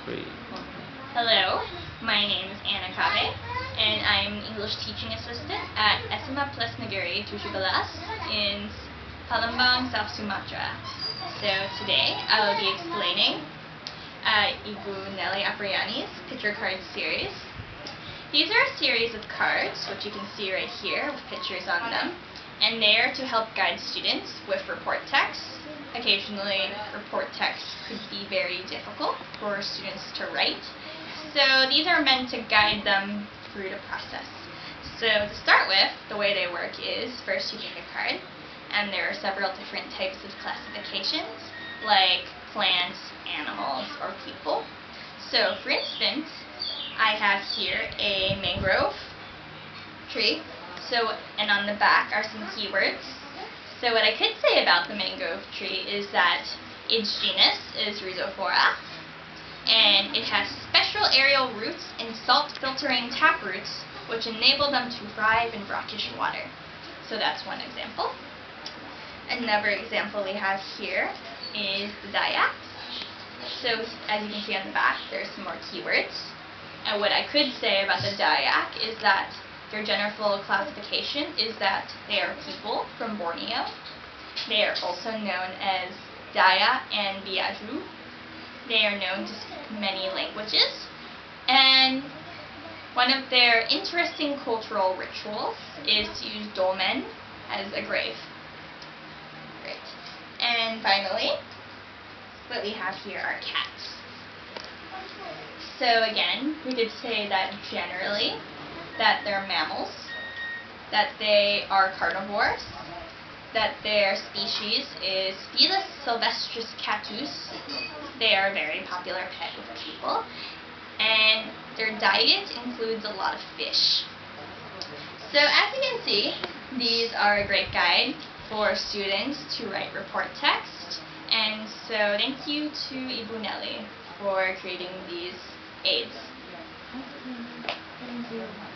3. Hello, my name is Anna Cabe, and I'm English teaching assistant at SMA Plus Negeri 17 in Palembang, South Sumatra. So today I will be explaining Ibu Nelly Apriani's picture card series. These are a series of cards, which you can see right here with pictures on them, and they are to help guide students with report text. Occasionally, report text could be very difficult for students to write, so these are meant to guide them through the process. So to start with, the way they work is first you pick a card, and there are several different types of classifications, like plants, animals, or people. So for instance, I have here a mangrove tree, and on the back are some keywords. So what I could say about the mangrove tree is that its genus is Rhizophora, and it has special aerial roots and salt-filtering taproots which enable them to thrive in brackish water. So that's one example. Another example we have here is the Dayak. So as you can see on the back, there's some more keywords. And what I could say about the Dayak is that their general classification is that they are people from Borneo. They are also known as Daya and Biaju. They are known to speak many languages. And one of their interesting cultural rituals is to use dolmen as a grave. Great. And finally, what we have here are cats. So again, we could say that generally, that they're mammals, that they are carnivores, that their species is Felis sylvestris catus. They are a very popular pet with people, and their diet includes a lot of fish. So as you can see, these are a great guide for students to write report text, and so thank you to Ibu Nelly for creating these aids.